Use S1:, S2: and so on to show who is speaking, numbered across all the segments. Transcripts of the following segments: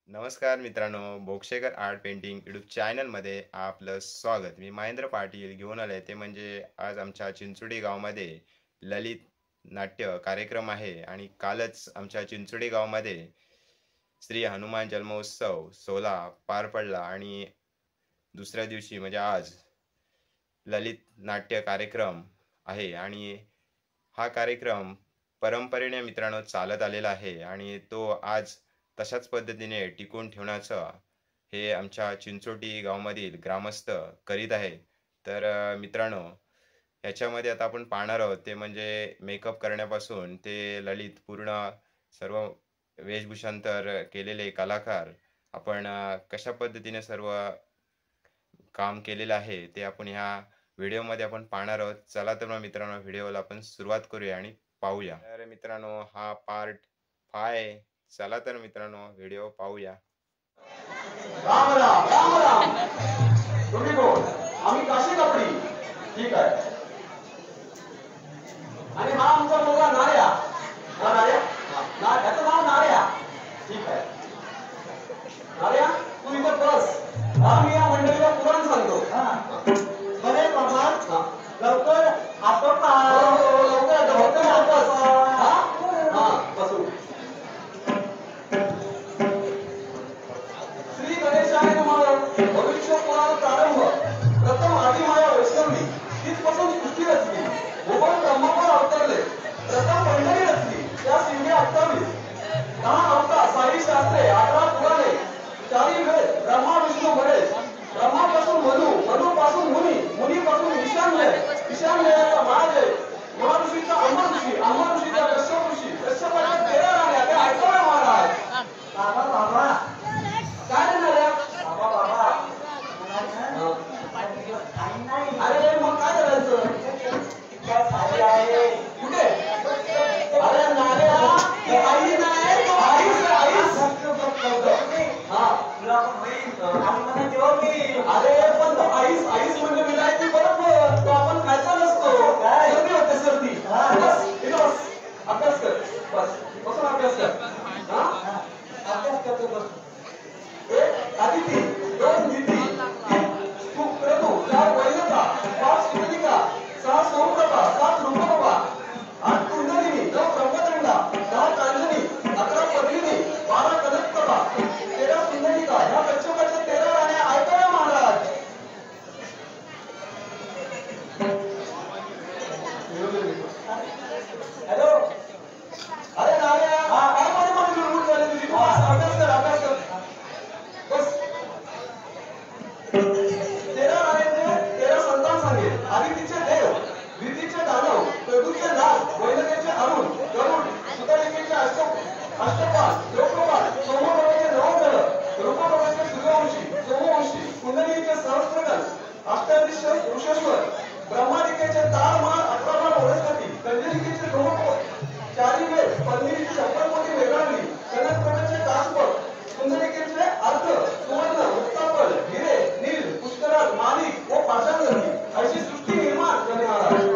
S1: नमस्कार मित्रांनो, बोक्षेकर art painting YouTube चॅनलमध्ये आपलं स्वागत. मी महेंद्र पाटील घेऊन आले ते म्हणजे आज आमच्या चिंचोडी गावामध्ये ललित नाट्य कार्यक्रम आहे आणि कालच आमच्या चिंचोडी गावामध्ये श्री हनुमान जन्मोत्सव 16 पार पडला आणि दुसऱ्या दिवशी म्हणजे आज ललित नाट्य कार्यक्रम आहे आणि हा कार्यक्रम परंपरेने मित्रांनो चालत आलेला आहे आणि तो आज तशाच पद्धतीने टिकून ठेवण्याचं हे आमच्या चिंचोटी गावामधील ग्रामस्थ करीत आहे. तर मित्रांनो, याच्यामध्ये आता आपण पाहणार आहोत ते म्हणजे मेकअप करण्यापासून ते ललित पूर्ण सर्व वेशभूषांतर केलेले कलाकार आपण कशा पद्धतीने सर्व काम केलेलं आहे ते आपण ह्या व्हिडिओमध्ये आपण पाहणार आहोत. चला तर मग मित्रांनो, व्हिडिओला आपण सुरुवात करूया आणि पाहूया. तर मित्रांनो, हा पार्ट 5. चला तर मित्रांनो, व्हिडिओ पाहूया.
S2: राम राम राम राम. तुम्ही कोण? आम्ही काशी कपडी. ठीक आहे. आणि हा आमचा मुलगा नार्या. नार्या याचं नाव नार्या. ठीक आहे. नार्या, तू इथं बस. मी या मंडळीला पुराण सांगतो.
S3: बरे बाबा, लवकर आटोपा.
S2: लवकर बस. बसू. श्री गणेशाय नमः. भविष्य पुराण प्रारंभ. प्रथम आदिमाया वैष्णवी, तिथपासून सृष्टी रचली. भुवन ब्रह्मावर अवतरले. प्रथम पंढरी रचली, त्या शिंगे 28. 10 अवतार, 6 शास्त्रे, 18 पुराणे, 4 वेद, ब्रह्मा विष्णू महेश. ब्रह्मापासून मनु, मनुपासून मुनी, मुनीपासून ईशान्य, ईशान्याचा महादेव, महाऋषीचा अमर ऋषी, अमर ऋषीचा कश्यप ऋषी, कश्यपाच्या 13 राण्या. त्या ऐकाव्या महाराज.
S3: बाबा बाबा,
S2: काय देणार आहे?
S3: बाबा
S2: अरे मग काय करायचं?
S3: काय साडी आहे
S2: कुठे? अरे नाऱ्या, ती आई नाही, तो आईस आहे, आईस.
S3: तुला पण होईल आणि मला जेव्हा मी
S2: अरे पण तो आईस, आईस म्हणजे विलायती बरोबर. तो आपण खायचा नसतो.
S3: काय?
S2: सर्दी होते, सर्दी. बस इथं बस. अभ्यास कर. बस बसून अभ्यास कर.
S3: अभ्यास करतो बस.
S2: 1 अदिती, 2 निती, 3 सुक्रतू, 4 वैनता, 5 सुकलिका, 6 सोमप्रभा, 7 रूपप्रभा, 8 कुंडलिनी, 9 ब्रह्मदंडा, 10 कांजनी, 11 पद्मिनी, 12 कनकप्रभा, 13 सुंदरिका. ह्या कच्छपाच्या 13 राण्या ऐकाव्या महाराज.
S3: हॅलो,
S2: अरे नाऱ्या, काय मध्ये मध्ये लुडबुड झाली तुझी? तू अभ्यास कर, अभ्यास कर. बस. 13 राण्यांचे 13 संतान सांगेल. आदितीचे देव, द्वितीचे दानव, प्रभूचे नाग, वैनतेचे अरुण, गरुड, सुतलिकेचे अष्टपाल, लोकपाल, सोमप्रभेचे नवग्रह, रूपप्रभेचे सूर्यवंशी, सोमवंशी, कुंडलीचे सहस्त्रगण, अष्टादीश वृषेश्वर, ब्रह्मादिकेचे तारमाळ, 18 माळ वनस्पती, कंजलिकेचे ब्रह्मपोत, 4 वेद, पद्मिनीची 56 कोटी वेदांगली, कनकप्रभेचे कासपद, कुंडलिकेचे अर्ध, सुवर्ण, मुक्ताफल, हिरे, नील, पुष्कराज, माणिक व पाषाणरत्नी अशी सृष्टी निर्माण झाली महाराज.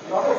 S3: बाबा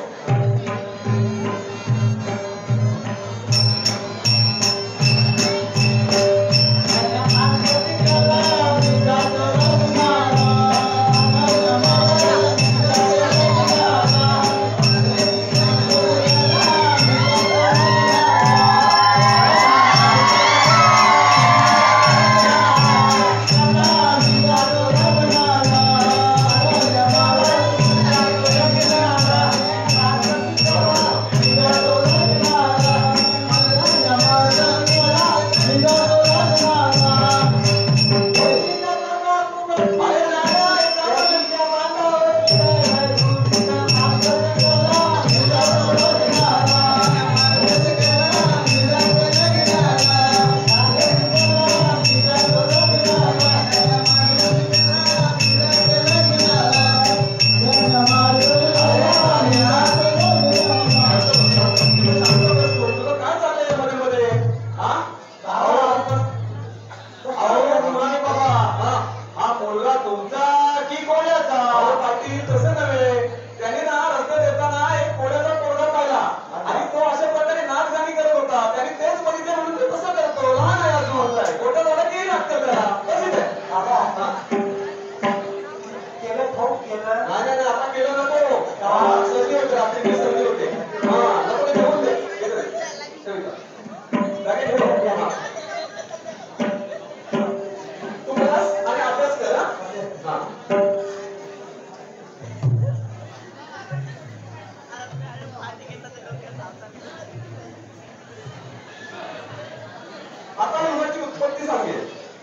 S2: पत्ती सांगे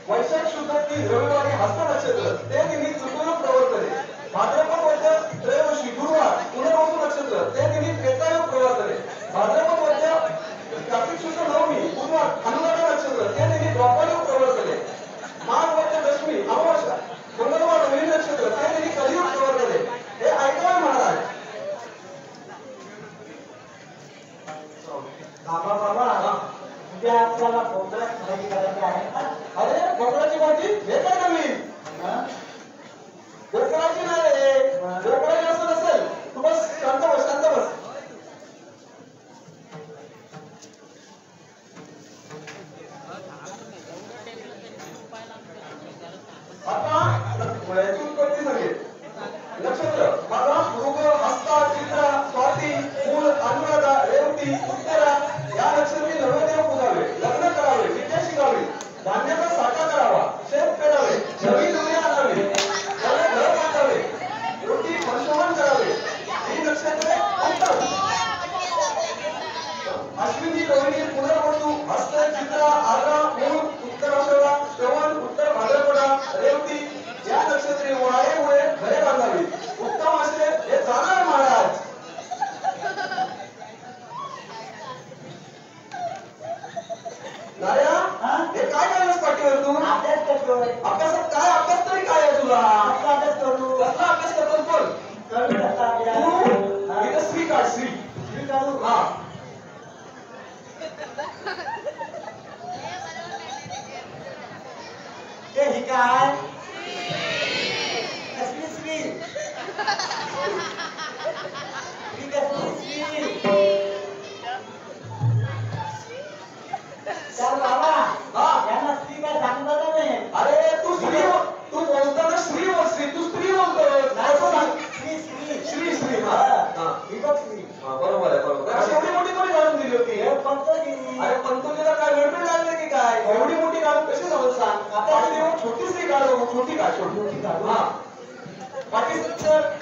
S2: वैशाख शुद्ध ती रविवारी हस्त नक्षत्र ते दिनी चतुर्युग प्रवर्तने भाद्रपद वद्य त्रयोदशी गुरुवार पुनर्वसू नक्षत्र ते दिनी त्रेतायुग प्रवर्तने भाद्रपद वद्य कार्तिक शुद्ध नवमी बुधवार अनुराधा नक्षत्र ते दिनी द्वापरयुग प्रवर्तने माघ वद्य दशमी अमावस्या मंगळवार रोहिणी नक्षत्र ते दिनी कलियुग प्रवर्तने हे ऐकावे महाराज.
S3: बाबा उद्या आपल्याला कोकणात खरेदी करायची आहे का?
S2: अरे कोकणाची भाजी हे काय नवीन कोकणाची नाही रे कोकणाची असं नसेल तू बस शांत बस शांत बस. आता वयाची उत्पत्ती सांगेल नक्षत्र बघा मृग हस्ता चित्रा स्वाती मूल अनुराधा रेवती उत्तरा या नक्षत्री नवदेव पूजावे लग्न करावे विद्या शिकावी धान्याचा साठा करावा शेत पेरावे नवी दुनिया आणावी त्याला घर बांधावे रोटी वर्षमान करावे ही नक्षत्रे अंतर अश्विनी रोहिणी पुनर्वसू हस्त चित्रा आर्द्रा मूळ उत्तर आषाढा श्रवण उत्तर भाद्रपदा रेवती या नक्षत्री वाळेमुळे घरे बांधावी उत्तम असे हे जाणार महाराज. नाऱ्या हे काय करण्यास पाठीवर तू
S3: अभ्यास करतोय.
S2: अभ्यासात काय अभ्यास तरी काय आहे तुला
S3: कसला अभ्यास करू?
S2: कसला अभ्यास करतो बोल
S3: करू कसला अभ्यास?
S2: तू इथं श्री काढ श्री
S3: मी करू.
S2: हा
S3: ते ही काय? कसली स्त्री? ही कसली स्त्री? चल बाबा
S2: हा
S3: यांना स्त्री काय सांगता का नाही?
S2: अरे तू स्त्री तू बोलताना श्री बोल श्री तू स्त्री बोलतोय
S3: नाही
S2: असं सांग.
S3: स्त्री स्त्री
S2: श्री श्री हा हा
S3: ही बघ स्त्री.
S2: हा, बरोबर आहे बरोबर आहे. अशी एवढी मोठी कोणी घालून दिली होती
S3: हे पंचगिरी.
S2: अरे पंतोजीला काय गडबड लागली की काय एवढी मोठी घालून कशी जाऊन सांग आता देऊ छोटी श्री काढू छोटी का छोटी
S3: मोठी काढू.
S2: हा बाकी सर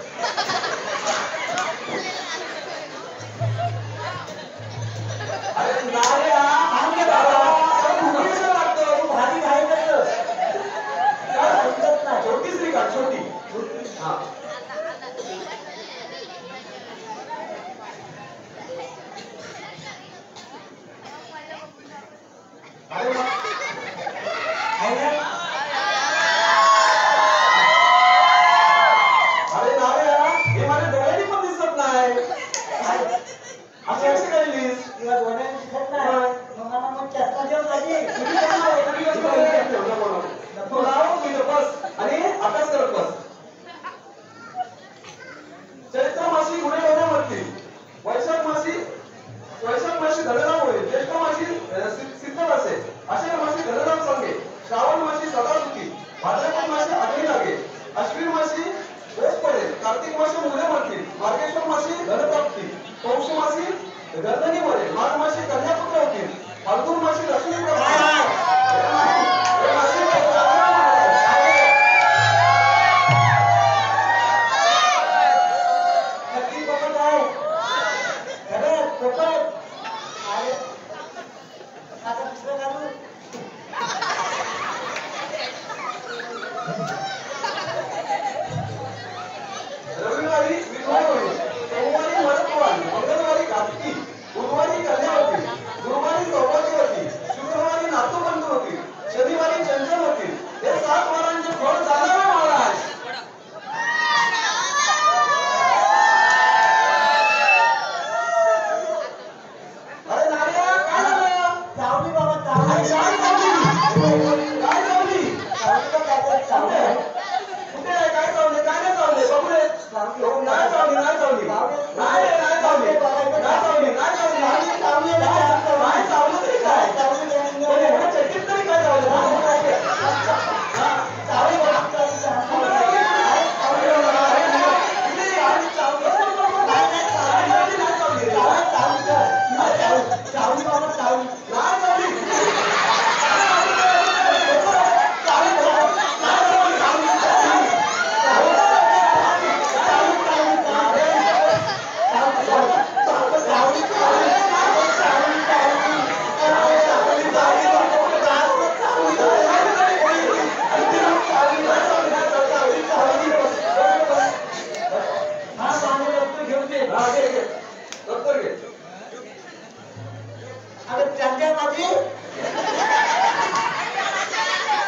S2: अरे नाऱ्या
S3: सांगे बाबा.
S2: तू कसं लागतं
S3: तू भाजी खायचं काय समजत नाही.
S2: छोटी श्री काढ छोटी हा अरे वा.
S3: आहे ना?
S2: अरे नाऱ्या हे माझ्या डोळ्यांनी पण दिसत नाही अशी कशी काढलीस
S3: तुला डोळ्याने दिसत नाही. मग मला मग चष्मा देऊन पाहिजे.
S2: तू लाव तुझं बस आणि अभ्यास करत बस. चैत्र मासी गुन्हे होण्यावरती वैशाख मासी धनरामुळे ज्येष्ठ मासी सिद्ध असे आषाढ मासी धनराम सांगे श्रावण मासी सदा सुखी भाद्रपद मासी अग्नी लागे अश्विन मासी दोष पडेल कार्तिक मासी मुले मरतील मार्गेश्वर मासी धनप्राप्ती पौष मासी गर्दनी मरेल माघ मासी कन्यापुत्र होतील फाल्गुन मासी लक्ष्मी प्राप्ती हे मासी
S3: नक्की पकड आहे. खरंच पकड. अरे आता दुसरं काढू.
S2: रविवारी विद्वान सोमवारी मरकवान मंगळवारी कार्तिकी बुधवारी कन्यावती गुरुवारी सौभाग्यवती शुक्रवारी नातूबंधू होती शनिवारी चंचल होती हे 7 वारांचे फळ जाणार महाराज. अरे नाऱ्या काय झालं
S3: चावली बाबा
S2: अरे
S3: चावली.
S2: काय चावली काय चावली
S3: चावली का काहीतरी चावली.
S2: कुठे आहे काय चावले काय नाही चावले बघू रे नाही चावली नाही चावली नाही रे, नाही चावली नाही चावली नाही चावली नाही चावली नाही चावलं तरी काय पण एवढ्या चटकीत तरी काय चावलं हा, चावली बघा. कुठे चावली बघा. इथे आणि चावली. नाही चावली, नाही चावली रे.
S3: चावली बाबा चावली.
S2: नाही चावली बाकी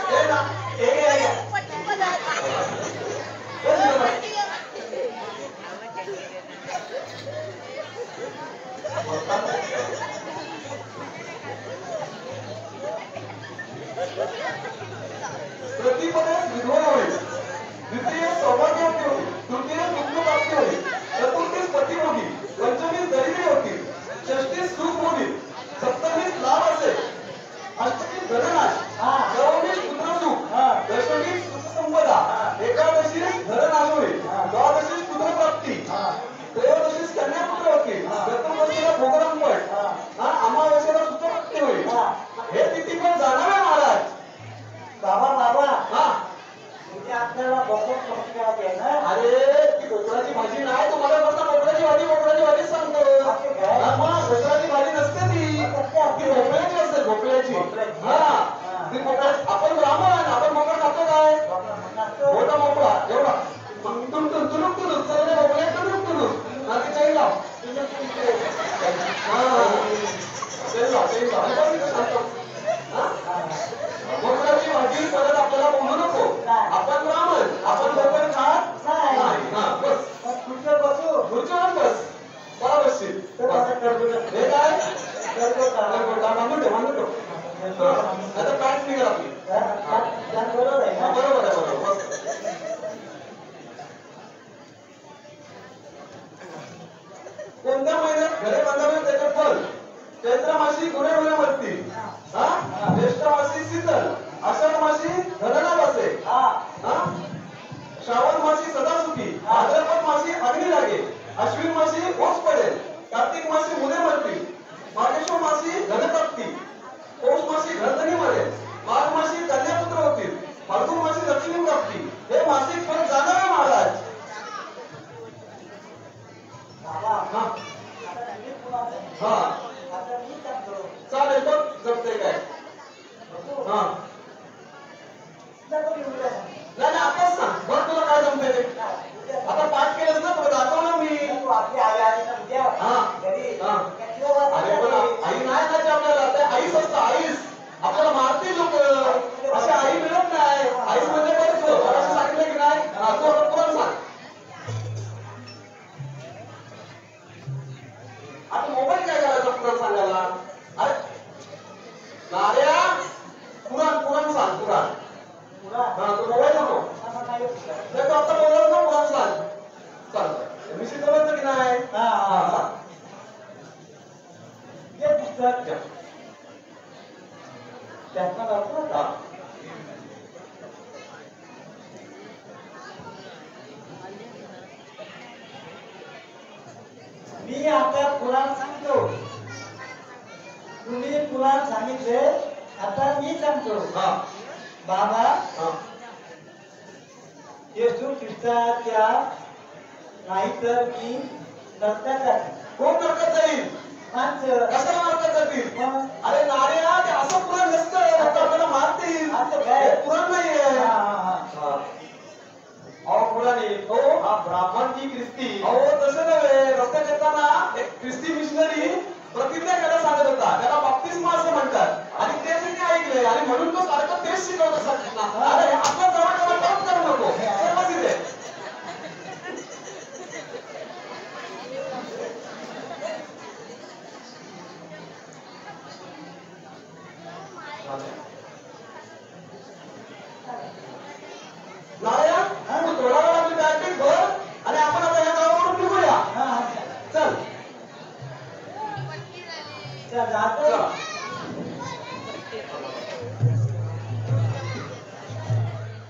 S2: हे ना हे घ्या प्रतिपदेश विधवा होईल द्वितीय सौभाग्यवती होईल तृतीय पुत्रप्राप्ती होईल चतुर्थीस पतिभोगी पंचमीस दरिद्री होतील षष्टीस सुख होईल सप्तमीस लाभ असेल अष्टमीस धननाश नवमीस पुत्रसुख दशमीस सुखसंपदा एकादशीस धननाश होईल द्वादशीस पुत्रप्राप्ती त्रयोदशीस कन्यापुत्र होतील चतुर्दशीला भोगरंपट अमावस्येला सुखप्राप्ती होईल हे तिथी पण जाणार आहे महाराज
S3: बाबा बाबा
S2: हा
S3: म्हणजे आपल्याला बघून समजायला आहे ना
S2: अरे ती बोकडाची भाजी नाही तुम्हाला फक्त बोकडाची भाजी सांगतो बोकडाची भाजी नसते ती भोपळ्याची असते भोपळ्याची हा ती भोपळ्या आपण ब्राह्मण आपण भोपळा खातो काय मोठा भोपळा एवढा तुणूक सगळे भोपळ्या तुणूक आणि चैन लाव बोकडाची भाजी परत आपल्याला बोलू नको आपण ब्राह्मण आपण बोकड खात नाही बस
S3: खुर्चीवर बसू
S2: खुर्चीवर बस बरोबर हे काय बांधून ठेव आता पॅन्ट निघाल आपली
S3: बरोबर आहे ना
S2: बरोबर बस कोणत्या महिन्यात घरे बांधावे त्याचे फल चैत्र मासी गुणे मरती ज्येष्ठ मासी शीतल आषाढ मासी धननाभ असे श्रावण मासी सदा सुखी भाद्रपद मासी अग्नी लागे अश्विन मासी ओस पडेल कार्तिक मासी मुले मरतील मार्गशीर्ष मासी धनप्राप्ती पौष मासी घरधनी मरेल माघ मासी कन्यापुत्र होतील फाल्गुन मासी लक्ष्मी प्राप्ती हे मासिक फळ जाणार आहे महाराज हा चालेल बघ जमते काय हा नाही आताच सांग बघ तुला काय जमते ते आता पाठ केलंस ना तुला दाखवलं मी अरे पण आई नाही खायची आपल्याला ते आईच असतं आईस आपल्याला मारतील लोक असे आई मिळत नाही आईस म्हणजे बरं असं सांगितलं की नाही तू आता पुरण सांग आता मोबाईल काय करायचा पुरण सांगायला अरे नार्या पुरण सांग पुरण हा तू मोबाईल नको तू आता बोलत ना पुरण सांग चाल मी शिकवलं की नाही सांग
S3: हे पुस्तक त्यातनं दाखवू का मी आता पुराण सांगतो तुम्ही पुराण सांगितले आता मी सांगतो बाबा येशू ख्रिस्ताच्या नाहीतर मी नरकात जाईल
S2: कोण नरकात जाईल
S3: माणसं
S2: कशाला नरकात जातील अरे नार्या ते असं पुराण नसतं आपल्याला मारतील
S3: असं काय?
S2: पुराण नाहीये अहो पुराण आहे हो हा ब्राह्मण की ख्रिस्ती अहो तसं नव्हे रस्त्यात येताना एक ख्रिस्ती मिशनरी प्रतिज्ञा करायला सांगत होता त्याला बाप्तिस्मा असं म्हणतात आणि तेच मी ऐकलंय आणि म्हणून तो सारखं तेच शिकवत असतात अरे आपला जवळ काम करू नको सर्व तिथे नारायण तू थोडा वेळ आपली बॅटरी भर आणि आपण आता या गावावरून निघूया चल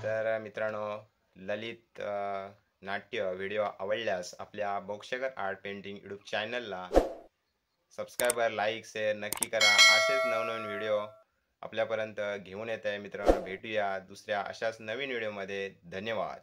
S1: तर मित्रांनो ललित नाट्य व्हिडिओ आवडल्यास आपल्या बोक्षेकर आर्ट पेंटिंग यूट्यूब चॅनलला सबस्क्राईबर लाईक शेअर नक्की करा. असेच नवनवीन व्हिडिओ आपल्यापर्यंत घेऊन येत आहे मित्रांनो. भेटूया दुसऱ्या अशाच नवीन व्हिडिओमध्ये. धन्यवाद.